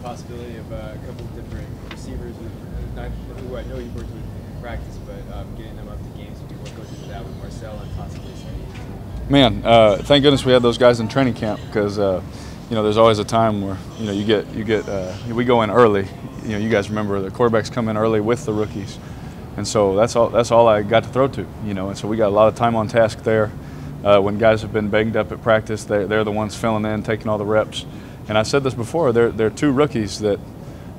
possibility of a couple of different receivers who I know you've worked with in practice, but getting them up to games? What goes into that with Marcell and possibly Saeed? Man, thank goodness we had those guys in training camp because there's always a time where we go in early. You guys remember the quarterbacks come in early with the rookies, and so that's all I got to throw to. And so we got a lot of time on task there. When guys have been banged up at practice, they're the ones filling in, taking all the reps. And I said this before, they're two rookies that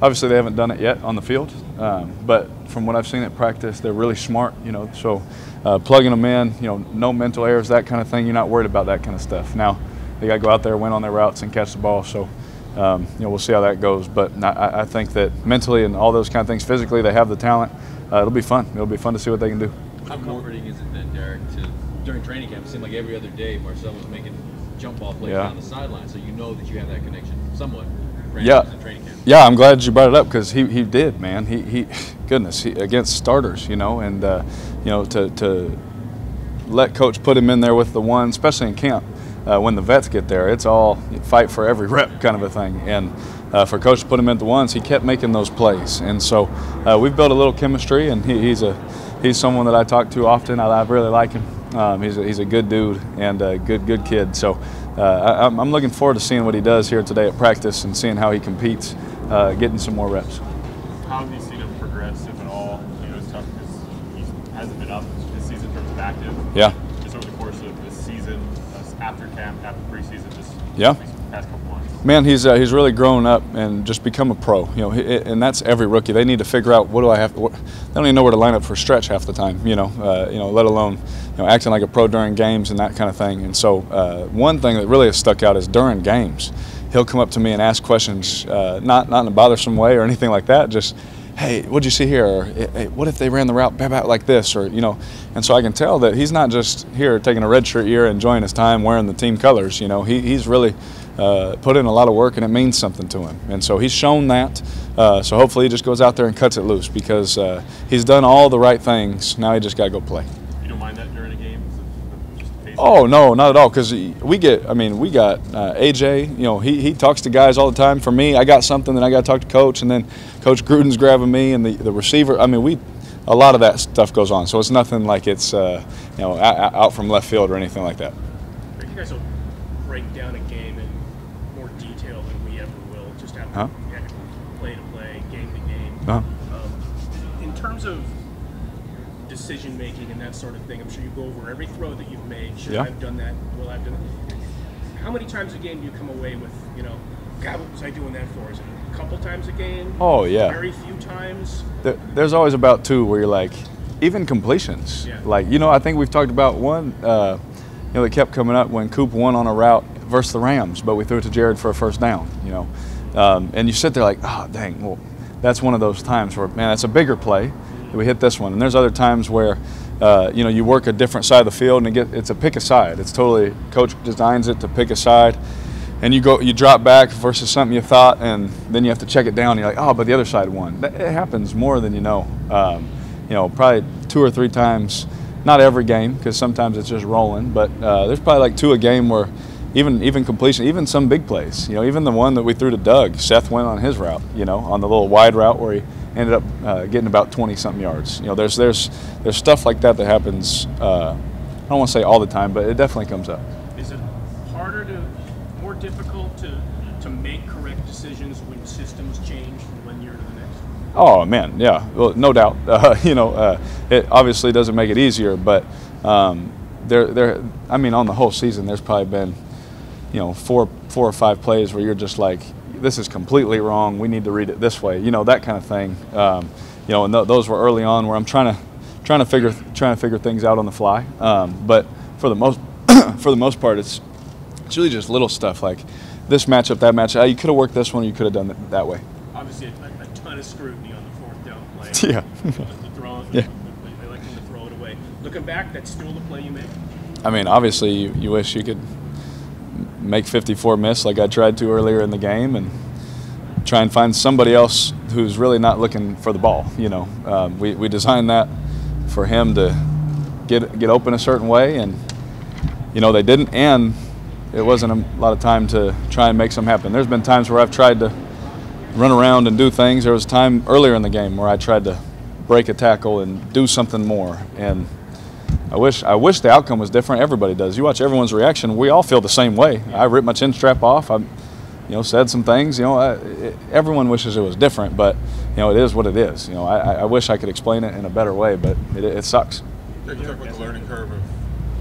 obviously they haven't done it yet on the field, but from what I've seen at practice, they're really smart. So plugging them in, no mental errors, that kind of thing. You're not worried about that kind of stuff. Now they got to go out there, win on their routes, and catch the ball. So we'll see how that goes. But I think that mentally and all those kind of things, physically, they have the talent. It'll be fun. It'll be fun to see what they can do. How comforting is it then, Derek, during training camp, it seemed like every other day Marcell was making jump ball plays down the sideline, so you know that you have that connection somewhat. In training camp. Yeah, I'm glad you brought it up because he did, man. He against starters, and to let coach put him in there with the one, especially in camp, when the vets get there, it's all fight for every rep kind of a thing. And for coach to put him in the ones, he kept making those plays, and so we've built a little chemistry, and he's someone that I talk to often. I really like him. He's a good dude and a good kid. So I'm looking forward to seeing what he does here today at practice and seeing how he competes, getting some more reps. How have you seen him progress, if at all? It's tough because he hasn't been up this season in terms of active. Yeah. Just over the course of this season, after camp, after preseason, just past couple months. Man, he's really grown up and just become a pro. And that's every rookie. They need to figure out what do I have. They don't even know where to line up for stretch half the time. Let alone acting like a pro during games and that kind of thing. And so one thing that really has stuck out is during games, he'll come up to me and ask questions, not in a bothersome way or anything like that. Just, hey, what'd you see here? Or, hey, what if they ran the route like this? Or and so I can tell that he's not just here taking a redshirt year, enjoying his time, wearing the team colors. He's really put in a lot of work, and it means something to him. And so he's shown that. So hopefully he just goes out there and cuts it loose because he's done all the right things. Now he just got to go play. You don't mind that during a game? Oh no, not at all. Because we got AJ. He talks to guys all the time. For me, I got something, then I got to talk to coach, and then Coach Gruden's grabbing me, and the receiver. A lot of that stuff goes on. So it's nothing like it's out from left field or anything like that. You guys will break down a game in more detail than we ever will, just after play to play, game to game. In terms of decision making and that sort of thing, I'm sure you go over every throw that you've made. Should I have done that? Will I have done that? How many times a game do you come away with, God, what was I doing that for? Is it a couple times a game? Oh, yeah. Very few times? There's always about two where you're like, even completions. Yeah. Like, I think we've talked about one, that kept coming up when Coop won on a route versus the Rams, but we threw it to Jared for a first down, and you sit there like, oh, dang, well, that's one of those times where, man, it's a bigger play. We hit this one. And there's other times where, you work a different side of the field and it's a pick a side. It's totally, coach designs it to pick a side. And you drop back versus something you thought, and then you have to check it down. And you're like, oh, but the other side won. It happens more than you know. Probably 2 or 3 times. Not every game, because sometimes it's just rolling. But there's probably like 2 a game where even completion, even some big plays. Even the one that we threw to Doug, Seth went on his route. On the little wide route where he ended up getting about 20-something yards. There's stuff like that happens. I don't want to say all the time, but it definitely comes up. Is it more difficult to make correct decisions when systems change from one year to the next? Oh man, yeah, well, no doubt. It obviously doesn't make it easier, but on the whole season, there's probably been, 4 or 5 plays where you're just like, this is completely wrong. We need to read it this way. That kind of thing. And those were early on where I'm trying to figure things out on the fly. But for the most part, it's really just little stuff like this matchup, that matchup. You could have worked this one, or you could have done it that way. Obviously, a ton of scrutiny on the 4th down play. Yeah. They like them to throw it away. Looking back, that's still the play you made. Obviously, you wish you could make 54 miss like I tried to earlier in the game, and try and find somebody else who's really not looking for the ball. We designed that for him to get open a certain way, and they didn't, and it wasn't a lot of time to try and make something happen. There's been times where I've tried to run around and do things. There was a time earlier in the game where I tried to break a tackle and do something more, and I wish the outcome was different. Everybody does. You watch everyone's reaction. We all feel the same way. I ripped my chin strap off. I, said some things. Everyone wishes it was different, but it is what it is. I wish I could explain it in a better way, but it sucks. You talk about the learning curve of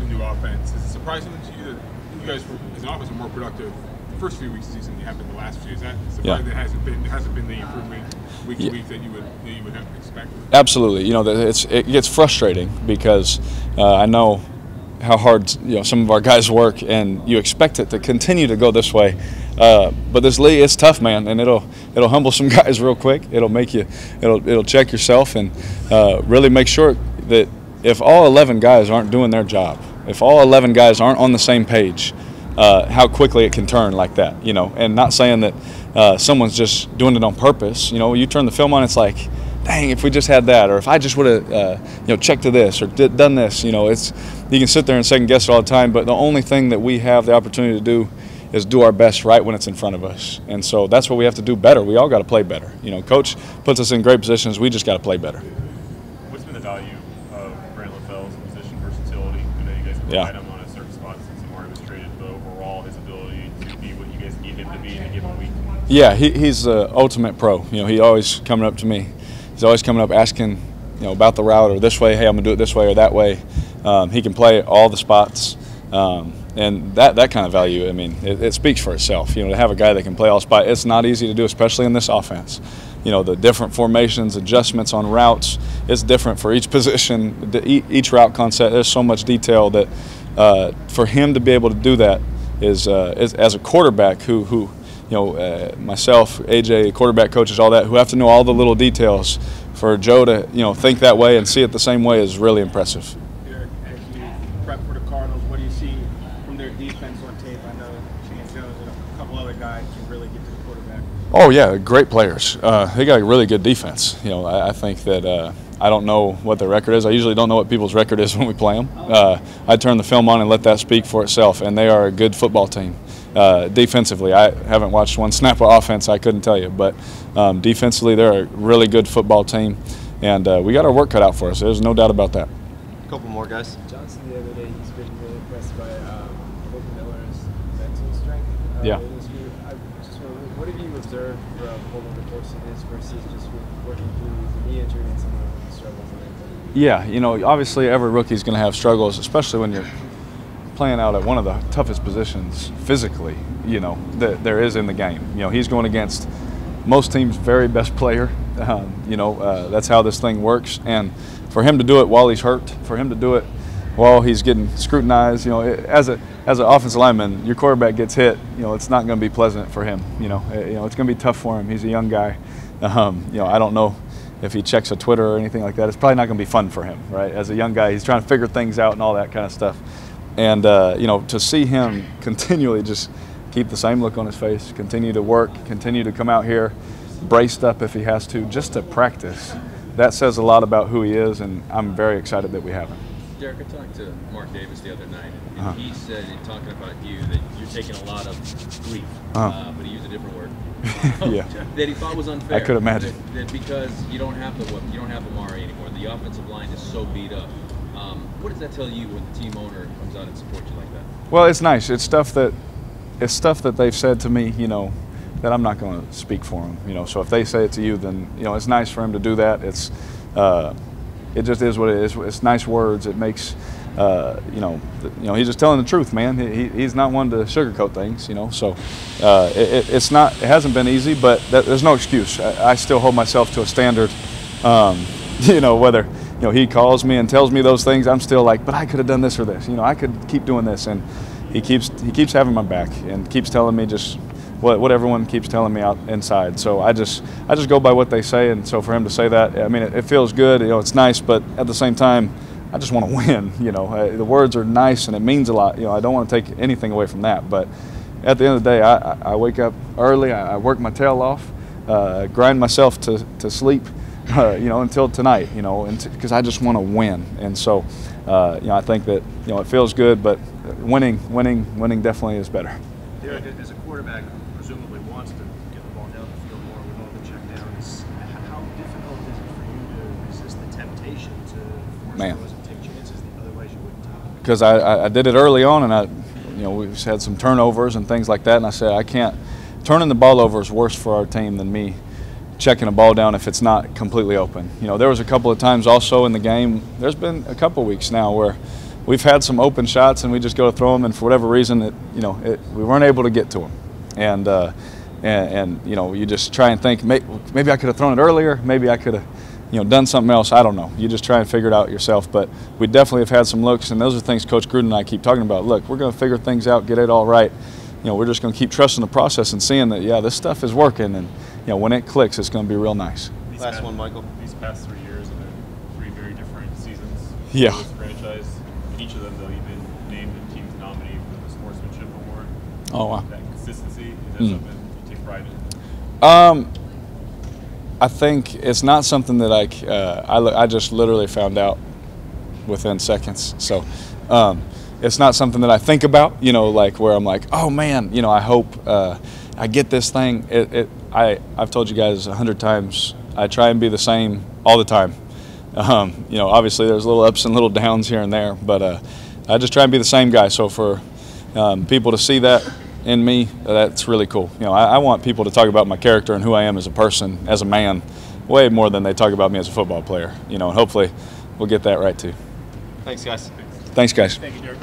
the new offense. Is it surprising to you that you guys, as an offense, are more productive the first few weeks of the season than you have been the last few? Is that surprising that it hasn't been the improvement week to week that you would have expected? Absolutely. It gets frustrating because I know how hard some of our guys work, and you expect it to continue to go this way. But this league, it's tough, man, and it'll humble some guys real quick. It'll check yourself and really make sure that if all 11 guys aren't doing their job, if all 11 guys aren't on the same page, how quickly it can turn like that, and not saying that someone's just doing it on purpose. You turn the film on, it's like, dang, if we just had that, or if I just would have checked to this or done this, you can sit there and second guess it all the time, but the only thing that we have the opportunity to do is do our best right when it's in front of us. And so that's what we have to do better. We all got to play better. Coach puts us in great positions. We just got to play better. What's been the value of Brent LaFell's position versatility? I know you guys provide him on a certain spot since Amari was traded, but overall his ability to be what you guys need him to be in a given week. Yeah, he's the ultimate pro. He always coming up to me. He's always coming up asking, about the route or this way. Hey, I'm gonna do it this way or that way. He can play all the spots. And that kind of value, it speaks for itself. To have a guy that can play all spots, it's not easy to do, especially in this offense. The different formations, adjustments on routes, it's different for each position, each route concept. There's so much detail that for him to be able to do that is as a quarterback who myself, AJ, quarterback coaches, all that, who have to know all the little details. For Joe to think that way and see it the same way is really impressive. Derek, as you prep for the Cardinals, what do you see from their defense on tape? I know Chance Jones and a couple other guys can really get to the quarterback. Oh yeah, great players. They got a really good defense. I think that I don't know what their record is. I usually don't know what people's record is when we play them. I turn the film on and let that speak for itself, and they are a good football team. Defensively, I haven't watched one snap of offense, I couldn't tell you, but defensively they're a really good football team, and we got our work cut out for us. There's no doubt about that. A couple more guys. Johnson the other day, he's been really impressed by Hope Miller's mental strength. Yeah. What have you observed from Hope over the course of this versus just working through the knee injury and some of the struggles? Yeah, obviously every rookie's going to have struggles, especially when you're playing out at one of the toughest positions physically, that there is in the game. He's going against most teams' very best player. That's how this thing works. And for him to do it while he's hurt, for him to do it while he's getting scrutinized, as an offensive lineman, your quarterback gets hit, it's not going to be pleasant for him. It's going to be tough for him. He's a young guy. I don't know if he checks a Twitter or anything like that. It's probably not going to be fun for him, right? As a young guy, he's trying to figure things out and all that kind of stuff. And, to see him continually just keep the same look on his face, continue to work, continue to come out here, braced up if he has to, just to practice, that says a lot about who he is, and I'm very excited that we have him. Derek, I talked to Mark Davis the other night, and he said, in talking about you, that you're taking a lot of grief, but he used a different word. Yeah. That he thought was unfair. I could imagine. That because you don't have Amari anymore, the offensive line is so beat up. What does that tell you when the team owner comes out and supports you like that? Well, it's nice. It's stuff that they've said to me, that I'm not going to speak for them. So if they say it to you, then it's nice for him to do that. It just is what it is. It's nice words. It makes he's just telling the truth, man. He's not one to sugarcoat things, So it hasn't been easy, but there's no excuse. I still hold myself to a standard. Whether he calls me and tells me those things, I'm still like, but I could have done this or this. I could keep doing this, and he keeps having my back and keeps telling me just what everyone keeps telling me out inside. So I just go by what they say, and so for him to say that, it feels good. It's nice, but at the same time, I just want to win. The words are nice and it means a lot. I don't want to take anything away from that, but at the end of the day, I wake up early. I work my tail off, grind myself to sleep. Until tonight, because I just want to win, and so, I think that it feels good, but winning definitely is better. Derek, as a quarterback, presumably wants to get the ball down the field more with all the checkdowns. How difficult is it for you to resist the temptation to force throws and take chances the other ways you wouldn't take? Because I did it early on, and we've had some turnovers and things like that, and I said I can't. Turning the ball over is worse for our team than me checking a ball down if it's not completely open. There was a couple of times also in the game. There's been a couple weeks now where we've had some open shots and we just go to throw them, and for whatever reason, we weren't able to get to them. And you just try and think maybe I could have thrown it earlier, maybe I could have done something else. I don't know. You just try and figure it out yourself. But we definitely have had some looks, and those are things Coach Gruden and I keep talking about. Look, we're going to figure things out, get it all right. We're just going to keep trusting the process and seeing that, yeah, this stuff is working, and when it clicks, it's going to be real nice. Last one, Michael. These past 3 years have been 3 very different seasons for Yeah. this franchise. In each of them, though, you've been named the team's nominee for the Sportsmanship Award. Oh, wow. That consistency, is that something you take pride in? I think it's not something that I just literally found out within seconds. So it's not something that I think about, like where I'm like, oh man, I hope I get this thing. I've told you guys 100 times, I try and be the same all the time. Obviously there's little ups and little downs here and there, but I just try and be the same guy. So for people to see that in me, that's really cool. I want people to talk about my character and who I am as a person, as a man, way more than they talk about me as a football player. And hopefully we'll get that right too. Thanks, guys. Thanks, guys. Thank you, Derek.